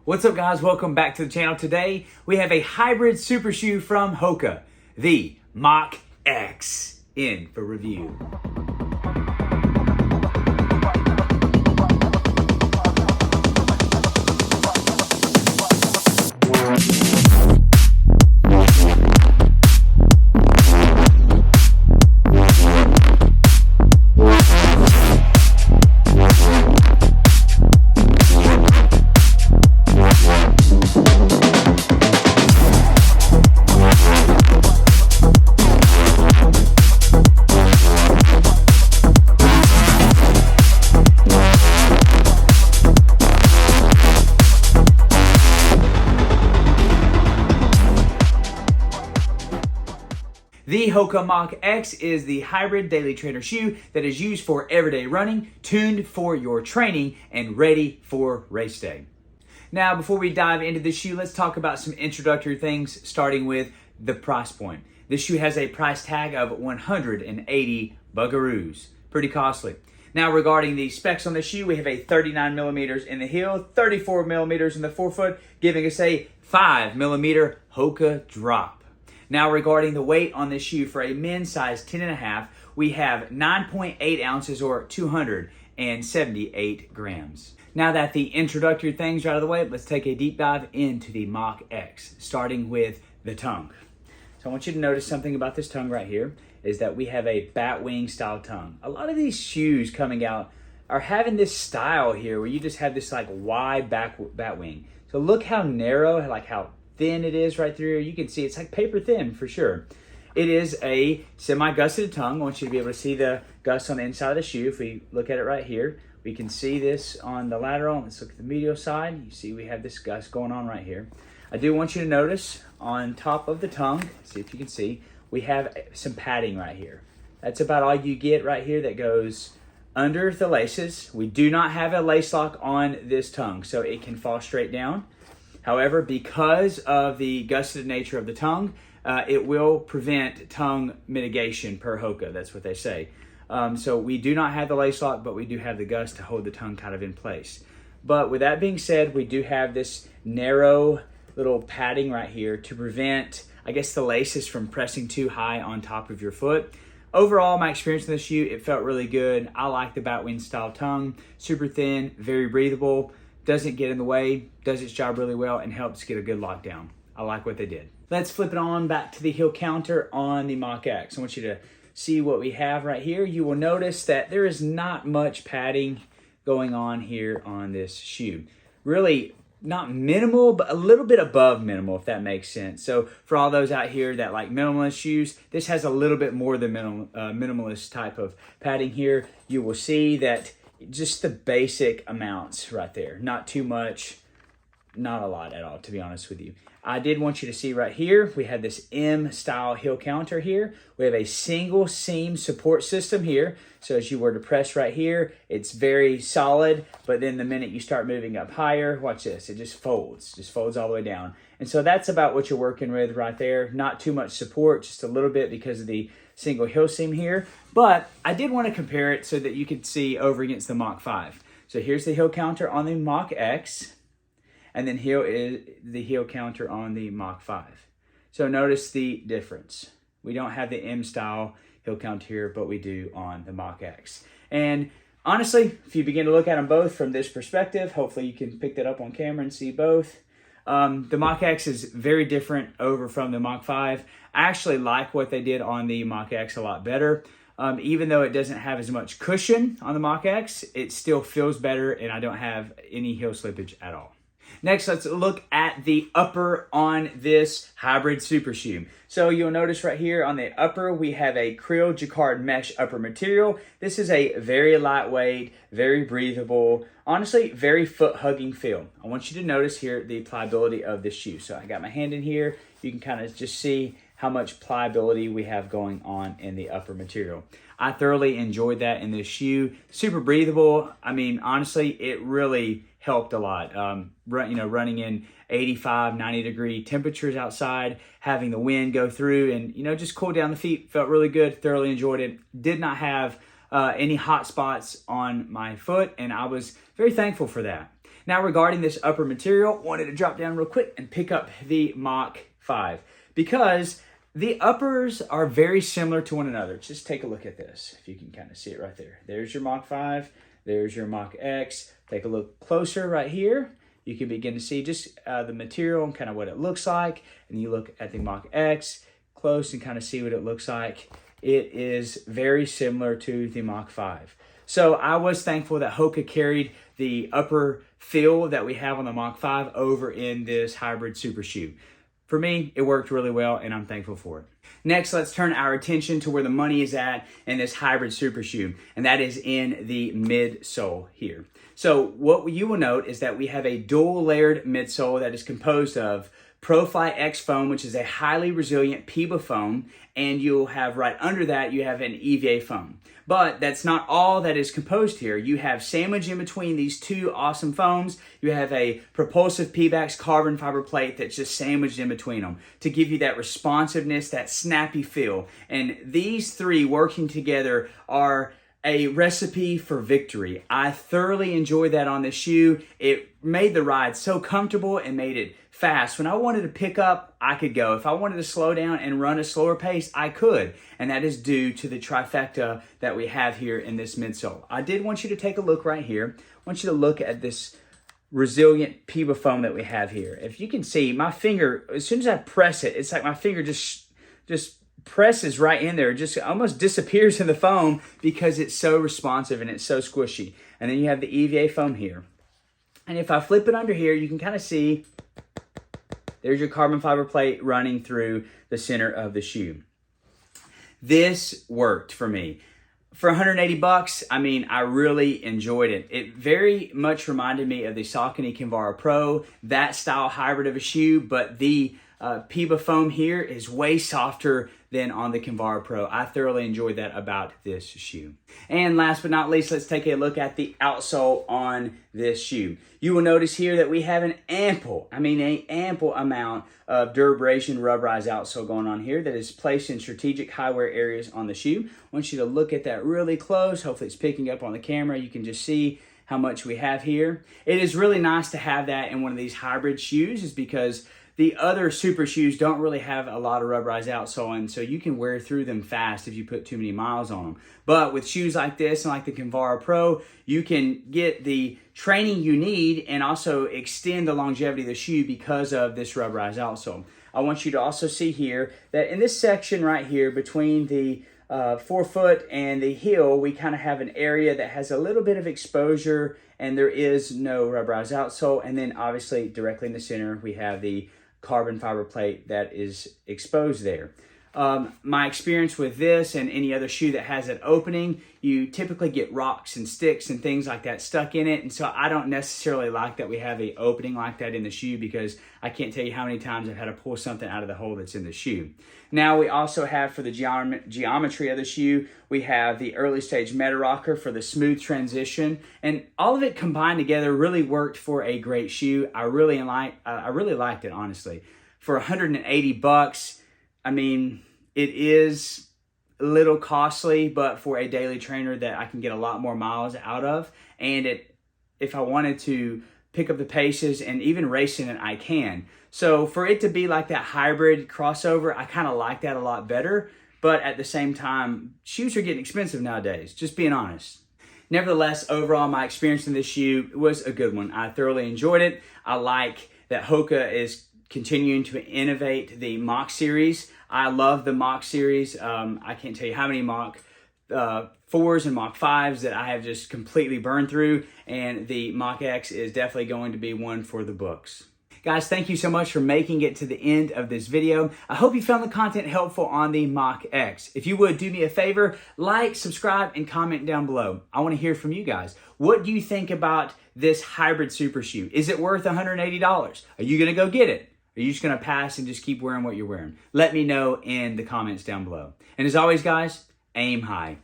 What's up, guys? Welcome back to the channel. Today we have a hybrid super shoe from Hoka, the Mach X, in for review. The Hoka Mach X is the hybrid daily trainer shoe that is used for everyday running, tuned for your training, and ready for race day. Now, before we dive into this shoe, let's talk about some introductory things, starting with the price point. This shoe has a price tag of 180 buckaroos. Pretty costly. Now, regarding the specs on the shoe, we have a 39 millimeters in the heel, 34 millimeters in the forefoot, giving us a 5 millimeter Hoka drop. Now, regarding the weight on this shoe for a men's size 10.5, we have 9.8 ounces or 278 grams. Now that the introductory things are out of the way, let's take a deep dive into the Mach X, starting with the tongue. So I want you to notice something about this tongue right here, is that we have a bat wing style tongue. A lot of these shoes coming out are having this style here where you just have this like wide bat wing. So look how narrow, like how thin it is right through here. You can see it's like paper thin for sure. It is a semi-gusseted tongue. I want you to be able to see the gust on the inside of the shoe. If we look at it right here, we can see this on the lateral. Let's look at the medial side. You see we have this gust going on right here. I do want you to notice on top of the tongue, see if you can see, we have some padding right here. That's about all you get right here that goes under the laces. We do not have a lace lock on this tongue, so it can fall straight down. However, because of the gusseted nature of the tongue, it will prevent tongue mitigation per Hoka. That's what they say. So we do not have the lace lock, but we do have the gust to hold the tongue kind of in place. But with that being said, we do have this narrow little padding right here to prevent, I guess, the laces from pressing too high on top of your foot. Overall, my experience with the shoe, it felt really good. I like the batwing style tongue, super thin, very breathable. Doesn't get in the way, does its job really well, and helps get a good lockdown. I like what they did. Let's flip it on back to the heel counter on the Mach X. I want you to see what we have right here. You will notice that there is not much padding going on here on this shoe. Really not minimal, but a little bit above minimal, if that makes sense. So for all those out here that like minimalist shoes, this has a little bit more than minimalist type of padding here. You will see that just the basic amounts right there. Not too much, not a lot at all, to be honest with you. I did want you to see right here, we have this M style heel counter here. We have a single seam support system here. So as you were to press right here, it's very solid, but then the minute you start moving up higher, watch this, it just folds all the way down. And so that's about what you're working with right there. Not too much support, just a little bit because of the single heel seam here. But I did want to compare it so that you could see over against the Mach 5. So here's the heel counter on the Mach X, and then here is the heel counter on the Mach 5. So notice the difference. We don't have the M style heel counter here, but we do on the Mach X. And honestly, if you begin to look at them both from this perspective, hopefully you can pick that up on camera and see both. The Mach X is very different over from the Mach 5. I actually like what they did on the Mach X a lot better. Even though it doesn't have as much cushion on the Mach X, it still feels better and I don't have any heel slippage at all. Next, let's look at the upper on this hybrid super shoe. So you'll notice right here on the upper, we have a krill jacquard mesh upper material. This is a very lightweight, very breathable, honestly, very foot hugging feel. I want you to notice here the pliability of this shoe. So I got my hand in here. You can kind of just see how much pliability we have going on in the upper material. I thoroughly enjoyed that in this shoe. Super breathable. I mean, honestly, it really helped a lot. Running in 85, 90 degree temperatures outside, having the wind go through and, just cool down the feet. Felt really good. Thoroughly enjoyed it. Did not have any hot spots on my foot, and I was very thankful for that. Now regarding this upper material, wanted to drop down real quick and pick up the Mach 5 because the uppers are very similar to one another. Just take a look at this, if you can kind of see it right there. There's your Mach 5, there's your Mach X. Take a look closer right here. You can begin to see just the material and kind of what it looks like. And you look at the Mach X close and kind of see what it looks like. It is very similar to the Mach 5. So I was thankful that Hoka carried the upper feel that we have on the Mach 5 over in this hybrid super shoe. For me, it worked really well and I'm thankful for it. Next, let's turn our attention to where the money is at in this hybrid super shoe, and that is in the midsole here. So what you will note is that we have a dual layered midsole that is composed of ProFly X foam, which is a highly resilient PEBA foam, and you'll have right under that, you have an EVA foam. But that's not all that is composed here. You have sandwiched in between these two awesome foams, you have a propulsive Pebax carbon fiber plate that's just sandwiched in between them to give you that responsiveness, that snappy feel. And these three working together are a recipe for victory. I thoroughly enjoyed that on this shoe. It made the ride so comfortable and made it fast. When I wanted to pick up, I could go. If I wanted to slow down and run a slower pace, I could. And that is due to the trifecta that we have here in this midsole. I did want you to take a look right here. I want you to look at this resilient PEBA foam that we have here. If you can see, my finger, as soon as I press it, it's like my finger just presses right in there. It just almost disappears in the foam because it's so responsive and it's so squishy. And then you have the EVA foam here. And if I flip it under here, you can kind of see there's your carbon fiber plate running through the center of the shoe. This worked for me. For 180 bucks, I mean, I really enjoyed it. It very much reminded me of the Saucony Kinvara Pro, that style hybrid of a shoe, but the PEBA foam here is way softer than on the Kinvara Pro. I thoroughly enjoyed that about this shoe. And last but not least, let's take a look at the outsole on this shoe. You will notice here that we have an ample amount of Durabration rubberized outsole going on here that is placed in strategic high wear areas on the shoe. I want you to look at that really close. Hopefully it's picking up on the camera. You can just see how much we have here. It is really nice to have that in one of these hybrid shoes, is because the other super shoes don't really have a lot of rubberized outsole, and so you can wear through them fast if you put too many miles on them. But with shoes like this and like the Kinvara Pro, you can get the training you need and also extend the longevity of the shoe because of this rubberized outsole. I want you to also see here that in this section right here between the forefoot and the heel, we kind of have an area that has a little bit of exposure and there is no rubberized outsole. And then obviously directly in the center, we have the carbon fiber plate that is exposed there. My experience with this and any other shoe that has an opening, you typically get rocks and sticks and things like that stuck in it. And so I don't necessarily like that we have an opening like that in the shoe, because I can't tell you how many times I've had to pull something out of the hole that's in the shoe. Now we also have, for the geometry of the shoe, we have the early stage meta rocker for the smooth transition, and all of it combined together really worked for a great shoe. I really liked it, honestly. For 180 bucks, I mean, it is a little costly, but for a daily trainer that I can get a lot more miles out of, and if I wanted to pick up the paces and even race in it, I can. So for it to be like that hybrid crossover, I kind of like that a lot better. But at the same time, shoes are getting expensive nowadays, just being honest. Nevertheless, overall, my experience in this shoe was a good one. I thoroughly enjoyed it. I like that Hoka is continuing to innovate the Mach series. I love the Mach series. I can't tell you how many Mach 4s and Mach 5s that I have just completely burned through, and the Mach X is definitely going to be one for the books. Guys, thank you so much for making it to the end of this video. I hope you found the content helpful on the Mach X. If you would, do me a favor, like, subscribe, and comment down below. I want to hear from you guys. What do you think about this hybrid super shoe? Is it worth $180? Are you going to go get it? Are you just going to pass and just keep wearing what you're wearing? Let me know in the comments down below. And as always, guys, aim high.